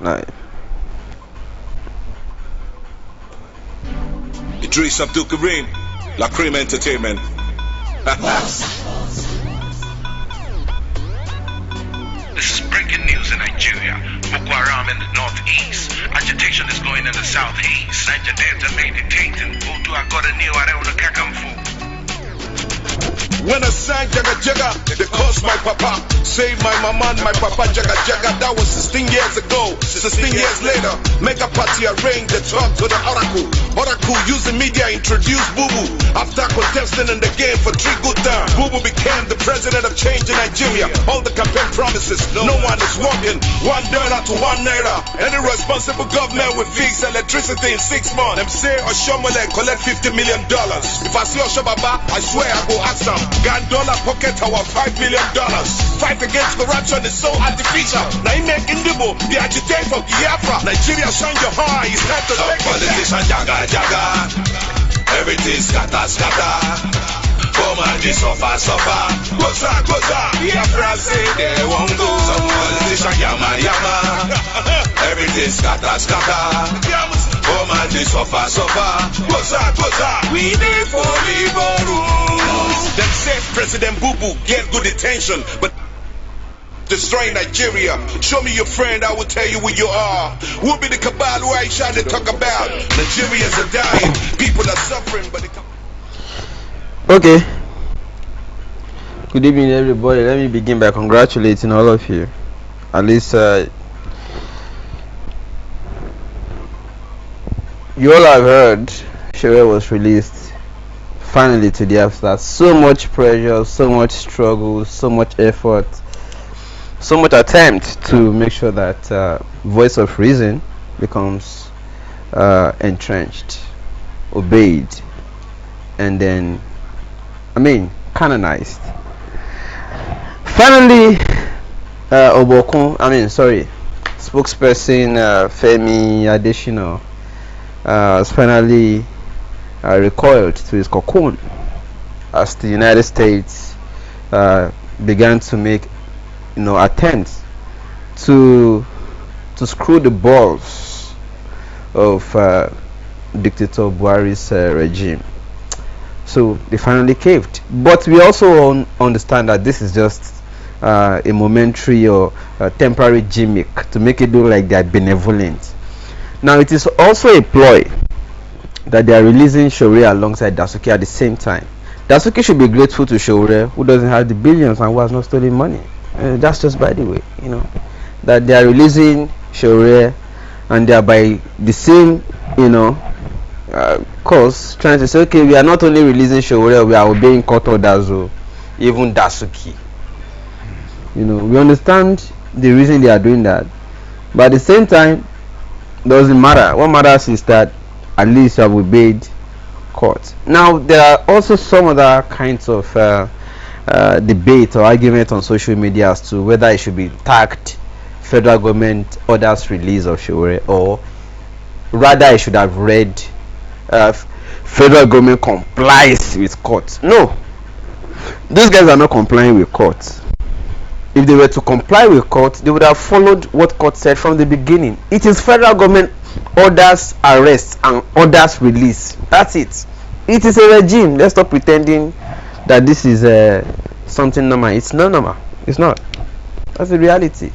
Like, Idris Abdul Karim, La Cream Entertainment. This is breaking news in Nigeria. Boko Haram in the northeast. Agitation is going in the southeast. Niger Delta made it Tatum. Utu agora new areona kakamfu. When I sang Jaga Jaga, they caused my papa. Saved my mama and my papa Jaga Jaga. That was 16 years ago. 16 years later, mega party arranged the talk to the Oracle. Oracle using media introduced Boo Boo. After contesting in the game for 3 good times, Boo Boo became the president of change in Nigeria. All the campaign promises, no one is working. $1 to $1 naira. Any responsible government will fix electricity in 6 months. Them say Oshomole collect $50 million. If I see Oshobaba, I swear I go ask them. Gandola pocket our $5 million. Fight against corruption is so artificial. Now you make Indibo the agitator for Biafra. Nigeria, shine your heart. It's time to take politician jaga jaga. Everything scatter scatter. Come and this suffer suffer. Goza goza. Biafra say they won't go. Some politician yama yama. Everything scatter scatter. Come and this suffer suffer. Goza goza. We need for liberal. Them say President Boo Boo get good attention, but destroying Nigeria. Show me your friend, I will tell you where you are. We'll be the cabal who I trying to talk about. Nigerians are dying, people are suffering, but okay. Good evening, everybody. Let me begin by congratulating all of you. At least you all have heard Sowore was released finally today after so much pressure, so much struggle, so much effort, so much attempt to make sure that voice of reason becomes entrenched, obeyed, and then canonized. Finally, spokesperson Femi Adesina has finally recoiled to his cocoon as the United States began to make attempts to screw the balls of dictator Buhari's regime. So they finally caved. But we also understand that this is just a momentary or a temporary gimmick to make it look like they are benevolent. Now it is also a ploy that they are releasing Sowore alongside Dasuki at the same time. Dasuki should be grateful to Sowore, who doesn't have the billions and who has not stolen money. That's just by the way, that they are releasing Sowore and they are by the same, cause trying to say, okay, we are not only releasing Sowore, we are obeying court orders, even Dasuki. We understand the reason they are doing that, but at the same time, doesn't matter. What matters is that at least you have obeyed court. Now there are also some other kinds of debate or argument on social media as to whether it should be tagged federal government orders release of Sowore, or rather it should have read federal government complies with court. No, these guys are not complying with court. If they were to comply with court, they would have followed what court said from the beginning. It is federal government orders arrest and orders release. That's it. It is a regime. Let's stop pretending that this is something normal. It's not normal. It's not. That's the reality.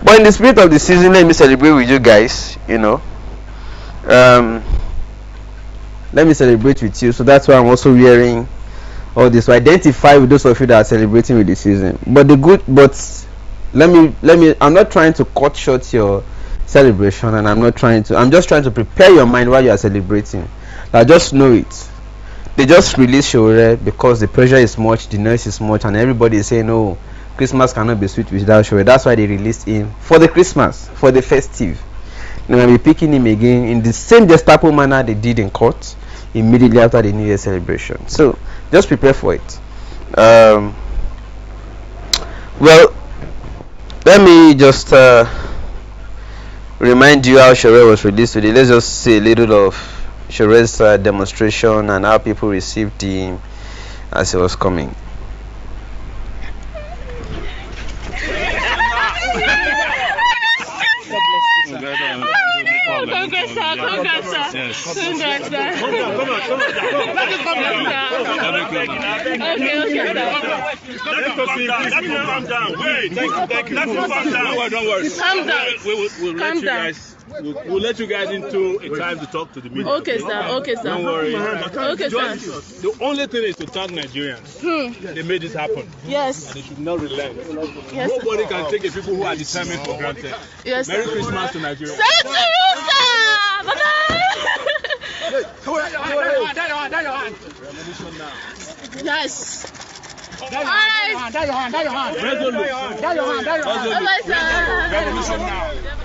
But in the spirit of the season, let me celebrate with you guys. Let me celebrate with you. So that's why I'm also wearing all this. So identify with those of you that are celebrating with the season. But let me. I'm not trying to cut short your celebration, and I'm just trying to prepare your mind while you are celebrating. Now just know it. They just released Sowore because the pressure is much, the noise is much, and everybody is saying, no, Christmas cannot be sweet without Sowore. That's why they released him for the Christmas, for the festive. They will be picking him again in the same Gestapo manner they did in court immediately after the New Year celebration. So just prepare for it. Well, let me just remind you how Sowore was released today. Let's just see a little of Sowore's demonstration and how people received him as he was coming. Congrats, sir. Congrats, sir. Yes. Congrats, sir. Okay, Calm down. Wait. Thank you. Calm down. Don't worry. Calm down. We'll let you guys into a time to talk to the media. Okay, sir. Okay, sir. Don't worry. Okay, sir. The only thing is to thank Nigerians. They made this happen. Yes. They should not relent. Yes, sir. Nobody can take the people who are determined for granted. Yes, Merry sir. Christmas to Nigeria. Same to you, sir. Bye-bye. Yes. All right. Bye-bye, sir.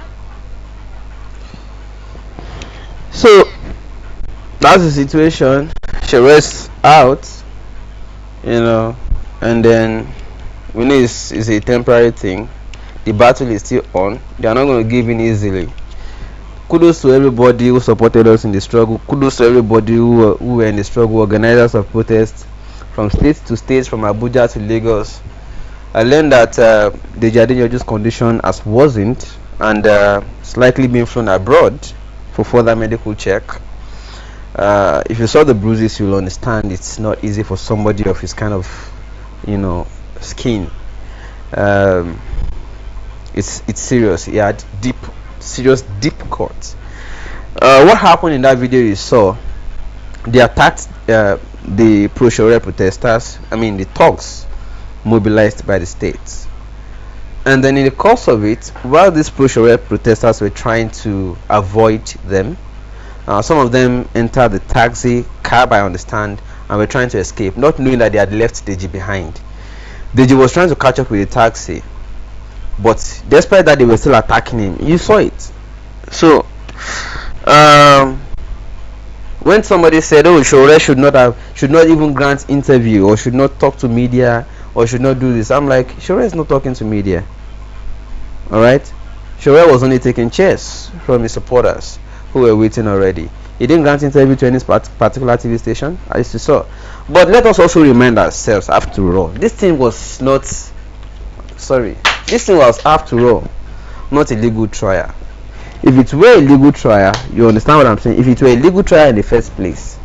So that's the situation. She rests out, and then we know it's a temporary thing. The battle is still on. They are not going to give in easily. Kudos to everybody who supported us in the struggle. Kudos to everybody who were in the struggle, organizers of protests from state to state, from Abuja to Lagos. I learned that the Jadejo's condition has worsened and slightly being flown abroad for further medical check. If you saw the bruises, you'll understand it's not easy for somebody of his kind of skin. It's serious. He had serious deep cuts. What happened in that video you saw, they attacked the pro-Sowore protesters, the thugs mobilized by the states. And then in the course of it, while these pro-Sowore protesters were trying to avoid them, some of them entered the taxi cab, I understand, and were trying to escape, not knowing that they had left Deji behind. Deji was trying to catch up with the taxi, but despite that, they were still attacking him. You saw it. So when somebody said, "Oh, Sowore should not even grant interview, or should not talk to media, or should not do this," I'm like, Sowore is not talking to media. All right, Sowore was only taking chairs from his supporters who were waiting already. He didn't grant interview to any particular TV station, as you saw. But let us also remind ourselves, after all, this thing was after all not a legal trial. If it were a legal trial, you understand what I'm saying? If it were a legal trial in the first place,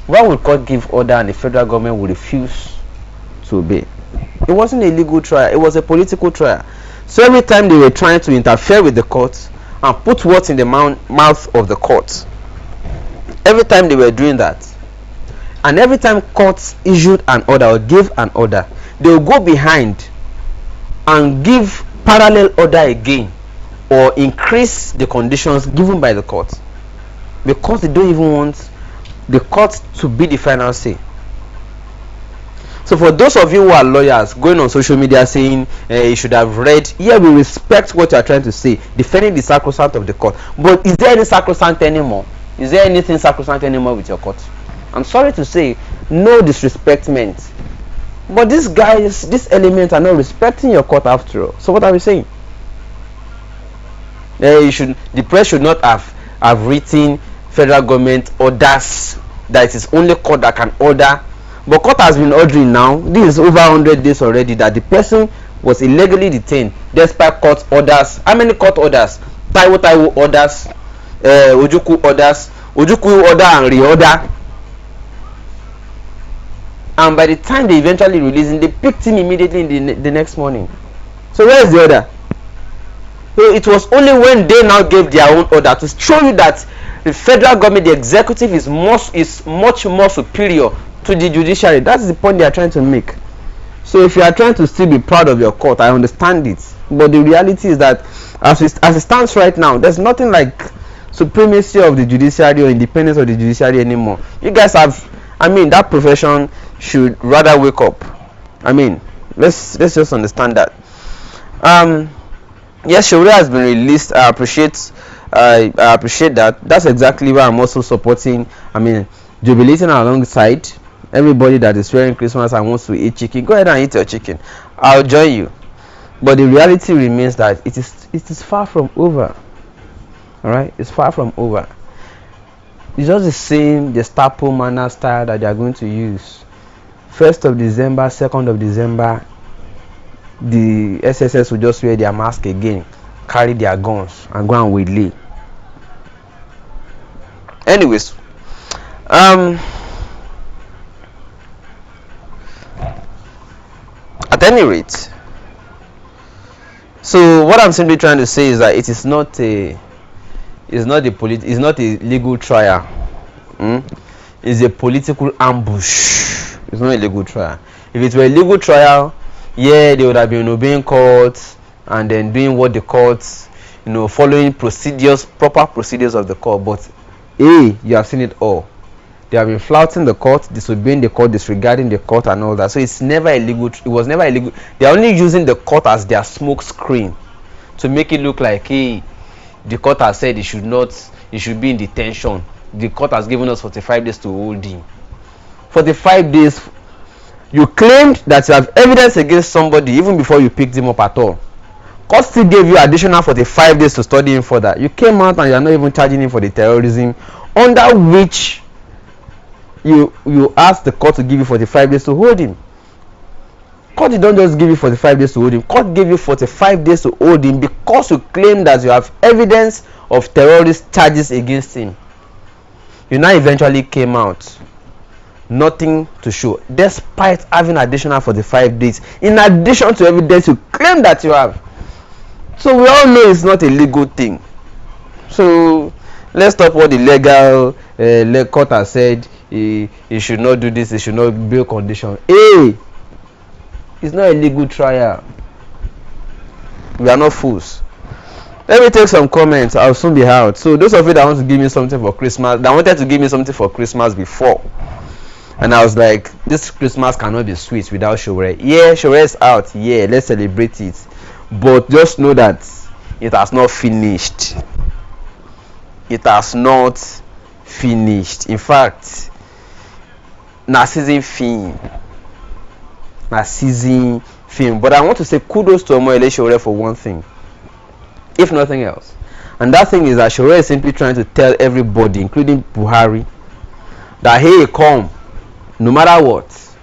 why would court give order and the federal government would refuse to obey? It wasn't a legal trial, it was a political trial. So every time they were trying to interfere with the court and put words in the mouth of the court, every time they were doing that, and every time courts issued an order or gave an order, they will go behind and give parallel order again, or increase the conditions given by the court, because they don't even want the court to be the final say. So for those of you who are lawyers going on social media saying you should have read, we respect what you are trying to say, defending the sacrosanct of the court, but is there any sacrosanct anymore? Is there anything sacrosanct anymore with your court? I'm sorry to say, no disrespect meant, but these elements are not respecting your court after all. So what are we saying? The press should not have written federal government orders that it is only court that can order, but court has been ordering now. This is over 100 days already that the person was illegally detained despite court orders. How many court orders? Taiwo orders, Ojukwu orders, Ojukwu order and reorder. And by the time they eventually released him, they picked him immediately in the next morning. So where is the order? So it was only when they now gave their own order to show you that the federal government, the executive, is much more superior to the judiciary. That's the point they are trying to make. So if you are trying to still be proud of your court, I understand it. But the reality is that as it stands right now, there's nothing like supremacy of the judiciary or independence of the judiciary anymore. You guys have, that profession should rather wake up. Let's just understand that. Yes, Sowore has been released. I appreciate that. That's exactly why I'm also supporting, jubilating alongside everybody that is wearing Christmas and wants to eat chicken. Go ahead and eat your chicken. I'll join you. But the reality remains that it is far from over. Alright? It's far from over. It's just the same Gestapo manner style that they are going to use. 1st of December, 2nd of December, the SSS will just wear their mask again carry their guns and go and waylay. Anyways, at any rate, so what I'm simply trying to say is that it is not a legal trial. It's a political ambush. It's not a legal trial. If it were a legal trial, yeah, they would have been obeying courts and then doing what the courts, following proper procedures of the court. But you have seen it all. They have been flouting the court, disobeying the court, disregarding the court and all that. So it's never illegal. It was never illegal. They are only using the court as their smoke screen to make it look like, hey, the court has said he should be in detention. The court has given us 45 days to hold him. 45 days. You claimed that you have evidence against somebody even before you picked him up at all. Court still gave you additional 45 days to study him further. You came out and you are not even charging him for the terrorism under which you asked the court to give you 45 days to hold him. Court don't just give you 45 days to hold him. Court gave you 45 days to hold him because you claim that you have evidence of terrorist charges against him. You now eventually came out, nothing to show, despite having additional 45 days in addition to evidence you claim that you have. So we all know it's not a legal thing. So let's stop what the legal court has said. He should not do this, he should not build condition. It's not a legal trial. We are not fools. Let me take some comments. I'll soon be out. So those of you that want to give me something for Christmas, that wanted to give me something for Christmas before, and I was like, this Christmas cannot be sweet without Sowore. Yeah, Sowore is out. Yeah, let's celebrate it. But just know that it has not finished. It has not finished. In fact, season film. But I want to say kudos to Omoyele Sowore for one thing, if nothing else, and that thing is that Sowore is simply trying to tell everybody, including Buhari, that hey, come, no matter what,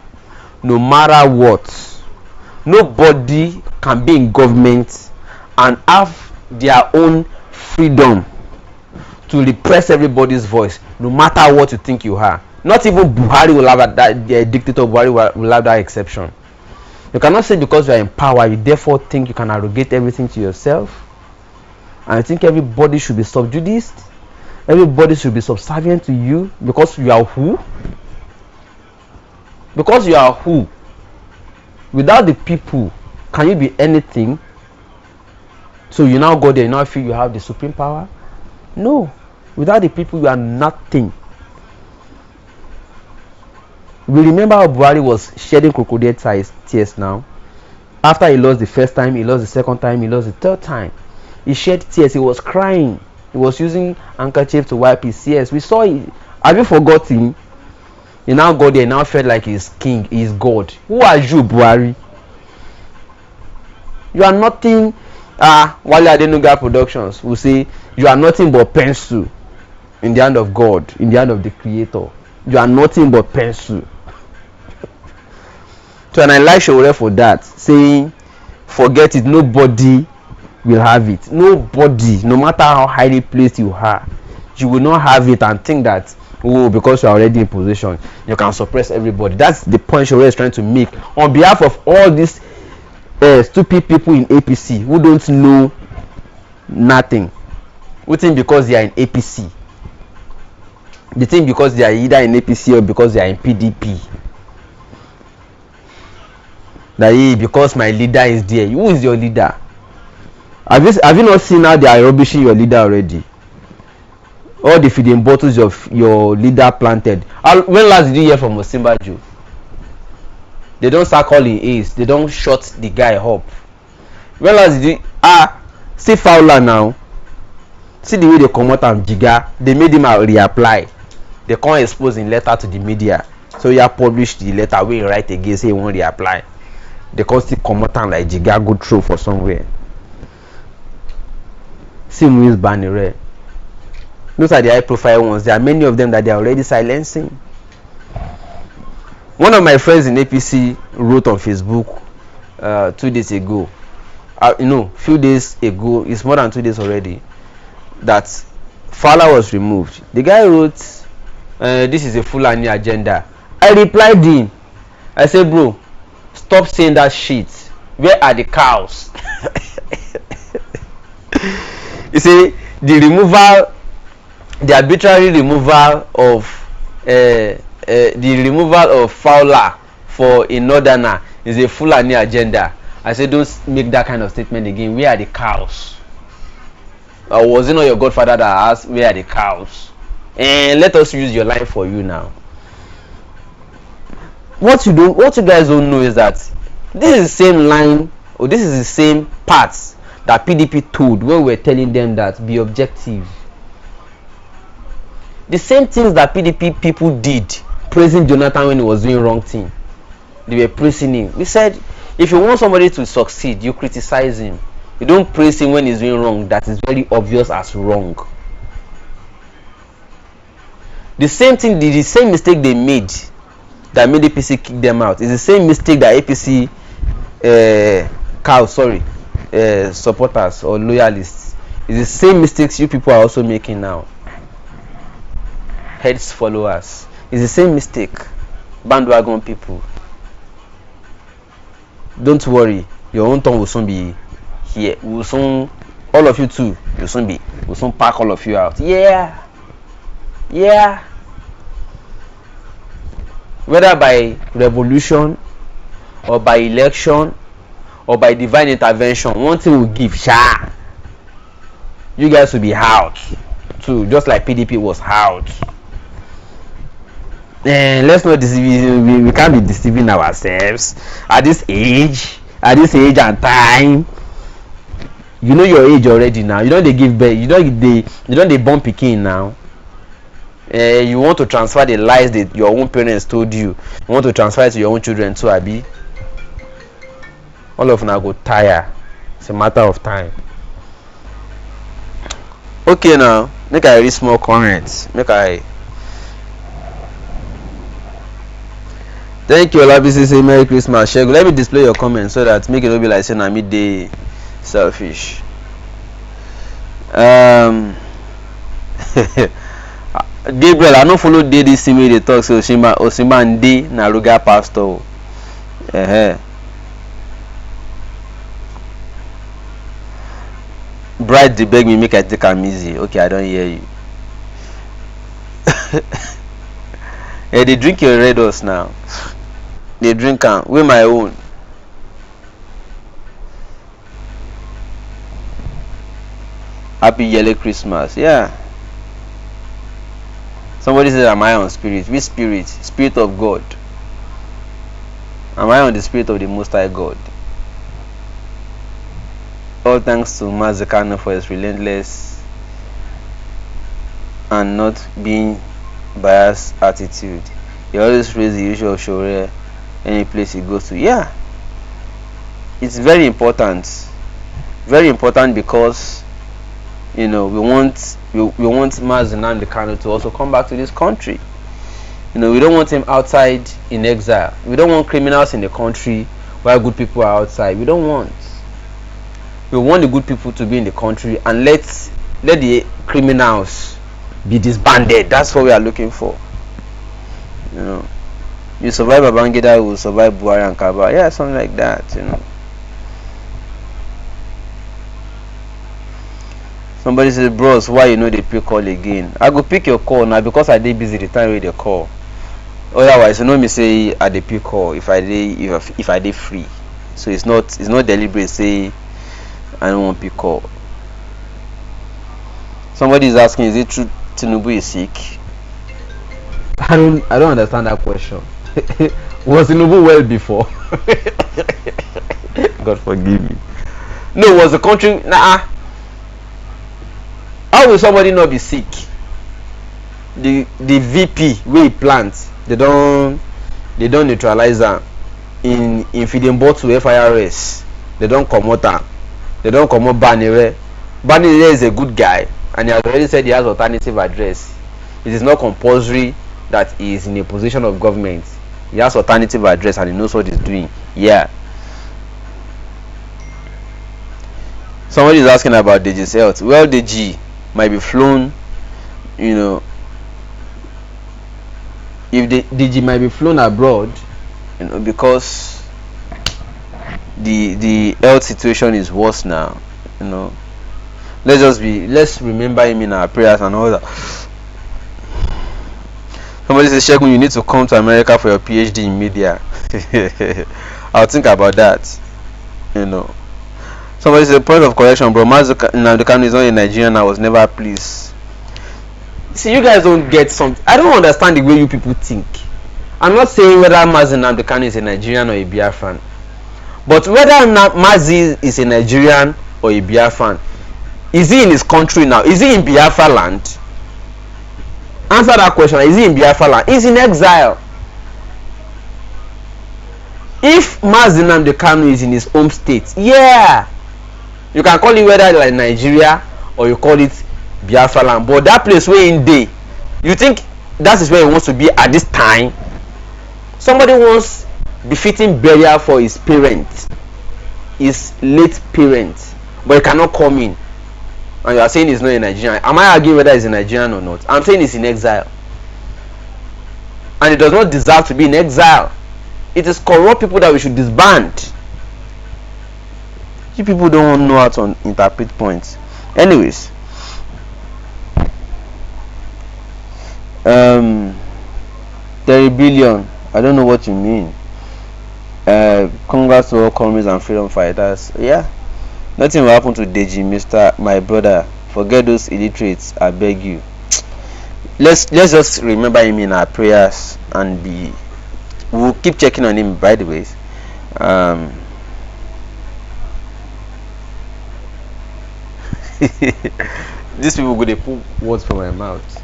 nobody can be in government and have their own freedom to repress everybody's voice, no matter what you think you are. Not even Buhari will have that. The dictator Buhari will have that exception. You cannot say because you are in power, you therefore think you can arrogate everything to yourself. And I think everybody should be subjudiced. Everybody should be subservient to you because you are who? Because you are who? Without the people, can you be anything? So you now go there, you now feel you have the supreme power? No. Without the people, you are nothing. We remember how Buhari was shedding crocodile tears now. After he lost the first time, he lost the second time, he lost the third time. He shed tears, he was crying. He was using handkerchief to wipe his tears. We saw it. Have you forgotten? He now got there, now felt like he's king, he's God. Who are you, Buhari? You are nothing. Wale Adenuga Productions will say you are nothing but pencil in the hand of God, in the hand of the Creator. You are nothing but pencil. So, and I like Sowore for that, saying, forget it, nobody will have it. Nobody, no matter how highly placed you are, you will not have it and think that, oh, because you are already in position, you can suppress everybody. That's the point Sowore is trying to make on behalf of all these stupid people in APC who don't know nothing. Who think because they are in APC, they think because they are either in APC or because they are in PDP, that because my leader is there. Who is your leader? Have you not seen how they are rubbishing your leader already? All the feeding bottles of your leader planted. When last did you hear from Osimbaju? They don't start calling Ace. They don't shut the guy up. When last did you see Fowler now? See the way they come out and Jiga. They made him reapply. They can't expose in letter to the media. So you have published the letter where you write again, say he won't reapply. They can't still come out and like Jiga go through for somewhere. Same with Banire. Those are the high profile ones. There are many of them that they are already silencing. One of my friends in APC wrote on Facebook 2 days ago few days ago, it's more than 2 days already, that Fowler was removed. The guy wrote, this is a Fulani agenda. I replied him, I said, bro, stop saying that shit. Where are the cows? You see, the arbitrary removal of Fowler for a northerner is a Fulani agenda. I said, don't make that kind of statement again. Where are the cows? Or was it not your godfather that asked, where are the cows? And let us use your line for you now. What you guys don't know is that this is the same line, or this is the same parts that PDP told when we were telling them that be objective. The same things that PDP people did praising Jonathan when he was doing wrong thing. They were praising him. We said, if you want somebody to succeed, you criticize him. You don't praise him when he's doing wrong that is very obvious as wrong. The same thing, the same mistake they made that made APC kick them out is the same mistake that APC supporters or loyalists, is the same mistakes you people are also making now. Heads followers, it's the same mistake. Bandwagon people, don't worry, your own tongue will soon be here. We'll soon, all of you too, we'll soon pack all of you out. Yeah. Whether by revolution or by election or by divine intervention, one thing will give, you guys will be out too, just like PDP was out. And let's not deceive, we can't be deceiving ourselves at this age and time. You know your age already now. You don't they give birth, you don't they born pikin now. You want to transfer the lies that your own parents told you. You want to transfer it to your own children too, Abi. All of them go tire. It's a matter of time. Okay, now make I read small comments. Thank you, Olabisi. Say Merry Christmas. Shego, let me display your comments so that make it not be like saying I'm midday selfish. Gabriel, I don't follow this email they talk so Osimba and D Naruga pastor. Bright they beg me make I take am easy. Okay, I don't hear you. Hey, they drink your Red Horse now. They drink am with my own. Happy yellow Christmas. Yeah. Somebody said, am I on spirit? Which spirit? Spirit of God. Am I on the spirit of the Most High God? All thanks to Mazekano for his relentless and not being biased attitude. He always raise the issue of Sowore any place he goes to. Yeah. It's very important. Very important because we want Nnamdi Kanu to also come back to this country. We don't want him outside in exile. We don't want criminals in the country while good people are outside. We want the good people to be in the country and let the criminals be disbanded. That's what we are looking for. You survive Babangida, will survive Buhari and Kaba. Yeah, something like that. Somebody says, bros, why they pick call again? I go pick your call now because I did busy the time with the call. Otherwise, me say I dey pick call if I dey free. So it's not deliberate. Say I don't want pick call. Somebody is asking, is it true Tinubu is sick? I don't understand that question. Was Tinubu well before? God forgive me. No, was the country How will somebody not be sick? The VP where he plants, they don't neutralize them in feeding bottle FIRS. They don't come out. They don't come out Banire. Banire is a good guy and he has already said he has alternative address. It is not compulsory that he is in a position of government. He has alternative address and he knows what he's doing. Yeah. Somebody is asking about Deji's health. Well, Deji might be flown, you know, if Deji might be flown abroad, you know, because the health situation is worse now, you know. Let's remember him in our prayers and all that. Somebody says, Shegun, you need to come to America for your PhD in media. I'll think about that, you know. Somebody says, point of correction, bro, Nnamdi Kanu is not a Nigerian. I was never pleased. See, you guys don't get something. I don't understand the way you people think. I'm not saying whether Mazi Nnamdi Kanu is a Nigerian or a Biafran, but whether Mazi is a Nigerian or a Biafran, is he in his country now? Is he in Biafra land? Answer that question. Is he in Biafra land? He's in exile. If Mazi Nnamdi Kanu is in his home state, yeah, you can call it whether like Nigeria or you call it Biafra land, but that place where in day, you think that is where he wants to be at this time? Somebody wants befitting burial for his parents, his late parents, but he cannot come in, and you are saying he's not a Nigerian. Am I arguing whether he's a Nigerian or not? I'm saying he's in exile, and he does not deserve to be in exile. It is corrupt people that we should disband. You people don't know how to interpret points. Anyways, Terry Billion, I don't know what you mean. Congrats to all comrades and freedom fighters. Yeah, nothing will happen to Deji, Mr. My brother. Forget those illiterates, I beg you. Let's just remember him in our prayers and we'll keep checking on him, by the way. These people go, they put words from my mouth.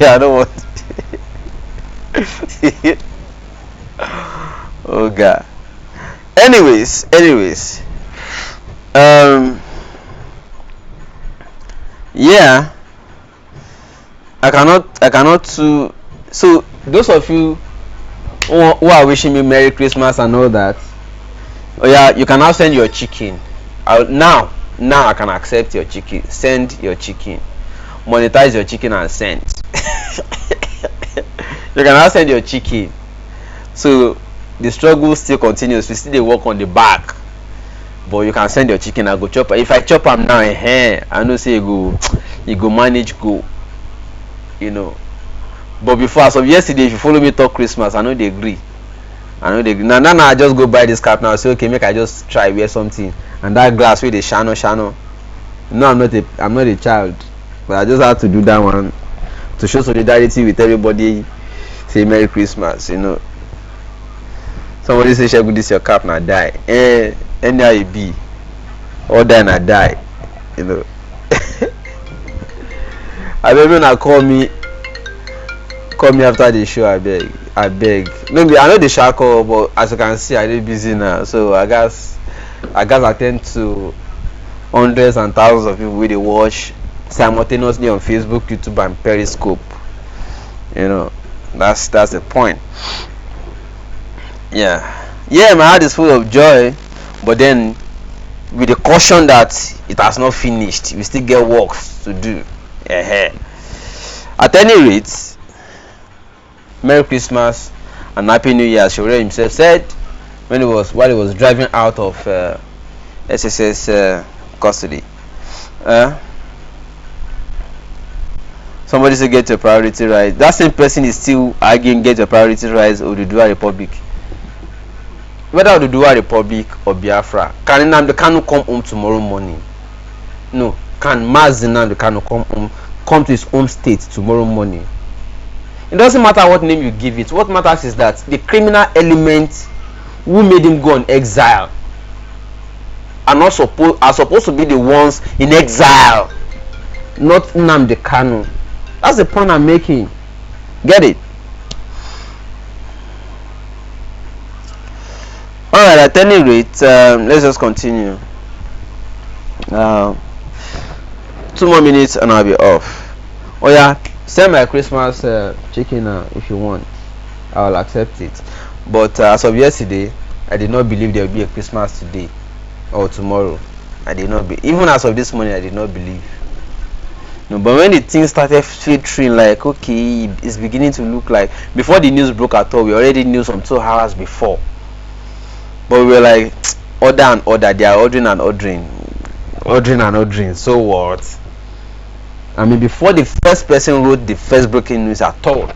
I don't want. Oh God. Anyways, yeah, I cannot so those of you who are wishing me Merry Christmas and all that, oh yeah, you can now send your chicken. Now I can accept your chicken. Send your chicken, monetize your chicken and send. You can now send your chicken. So the struggle still continues. We still dey work on the back, but you can send your chicken. I go chop. If I chop am now, I know say you go manage go, you know. But before, as of yesterday, if you follow me talk Christmas, I know they agree. Now I just go buy this cap now. Say okay, make I just try wear something, and that glass with the shano. No, I'm not a child, but I just have to do that one to show solidarity with everybody. Say Merry Christmas, you know. Somebody say, Shegun, this your cap now die. Anyhow it be, or die na die, you know. I don't know, call me after the show. I beg. Maybe I know the shall call, but as you can see, I dey busy now, so I guess attend to hundreds and thousands of people who they watch simultaneously on Facebook, YouTube, and Periscope. You know, that's the point. Yeah, my heart is full of joy, but then with the caution that it has not finished, we still get works to do. At any rate, Merry Christmas and Happy New Year, as Sowore himself said while he was driving out of SSS custody. Somebody said get your priority right. That same person is still arguing get your priority rights or Oduduwa Republic. Whether Oduduwa Republic or Biafra, can Nnamdi Kanu come home tomorrow morning? No. Can Mazi Nnamdi Kanu come to his home state tomorrow morning? It doesn't matter what name you give it. What matters is that the criminal elements who made him go on exile are supposed to be the ones in exile, not Nnamdi Kanu. That's the point I'm making. Get it? Alright, at any rate, let's just continue. 2 more minutes and I'll be off. Oh yeah, send my Christmas chicken if you want. I'll accept it. But as of yesterday, I did not believe there will be a Christmas today or tomorrow. I did not be. Even as of this morning, I did not believe. No, but when the thing started filtering, like, okay, it's beginning to look like, before the news broke at all, we already knew some 2 hours before. But we were like, order and order, they are ordering and ordering. So what? I mean, before the first person wrote the first breaking news at all,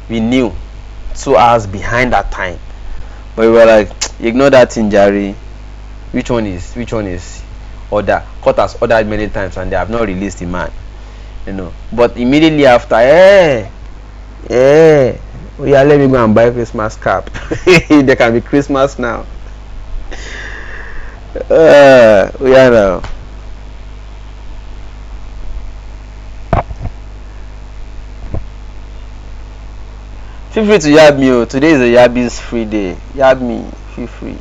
we knew 2 hours behind that time. But we were like, ignore that thing, Jerry. Which one is order? Court has ordered many times and they have not released the man. But immediately after, yeah, let me go and buy Christmas cap. There can be Christmas now. Now. Feel free to yab me. Today is a Yabby's free day. Yab me. Feel free.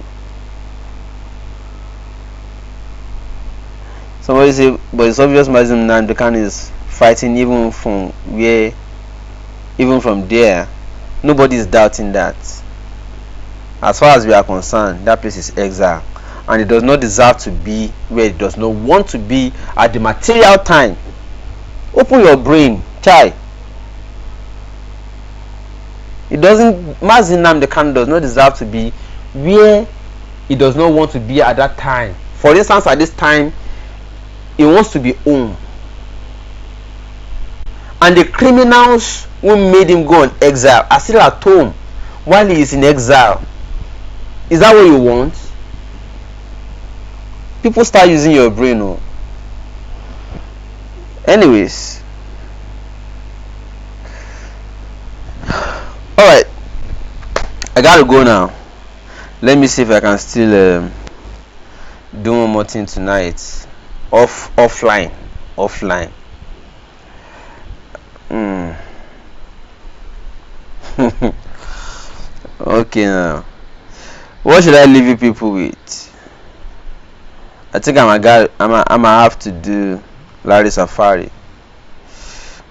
Somebody say, but it's obvious Mazim Nandekan is fighting even from there. Nobody is doubting that. As far as we are concerned, that place is exile. And it does not deserve to be where it does not want to be at the material time. Open your brain, chai. It doesn't, Mazin Nandekan does not deserve to be where it does not want to be at that time. For instance, at this time, he wants to be home. And the criminals who made him go on exile are still at home while he is in exile. Is that what you want? People start using your brain. Oh. Anyways. Alright. I gotta go now. Let me see if I can still do one more thing tonight. Offline. Okay now. What should I leave you people with? I think I'ma have to do Larry Safari.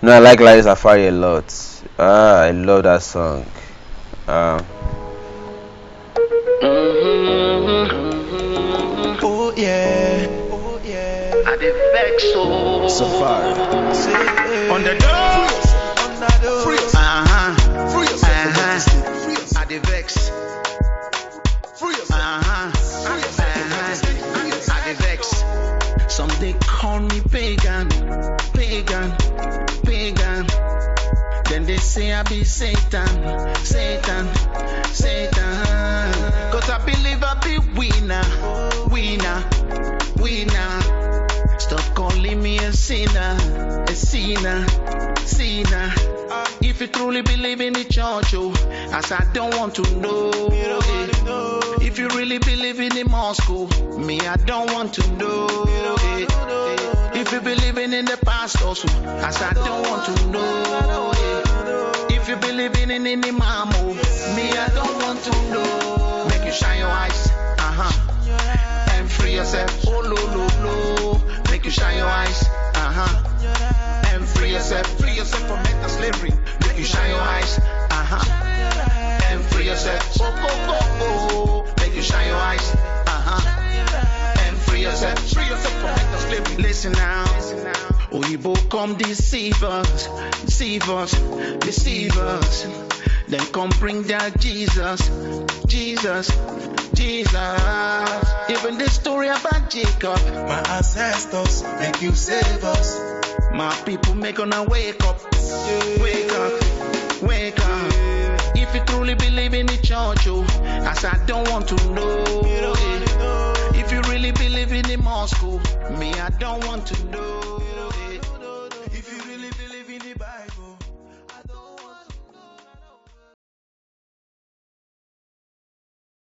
No, I like Larry Safari a lot. I love that song. Oh yeah. I did vex so Safari. on the door. Free us. Free us. I did vex. Free us. I did vex. Some they call me pagan. Then they say I be Satan. Cause I believe I be winner. Stop calling me a sinner. If you truly believe in the church, as I don't want to know. If you really believe in the mosque, me I don't want to know. If you believe in the pastors, as I don't want to know. If you believe in the imam, me I don't want to know. Make you shine your eyes, and free yourself. Oh lo. Make you shine your eyes, and free yourself from mental slavery. Make you shine your eyes, and free yourself. Oh. Make you shine your eyes, and free yourself from mental slavery. Listen now. Oyibo come deceive us. Then come bring their Jesus. Even the story about Jacob. My ancestors make you save us. My people make gonna wake up. Wake up. If you truly believe in the church, as I don't want to know. If you really believe in the mosque, me I don't want to know.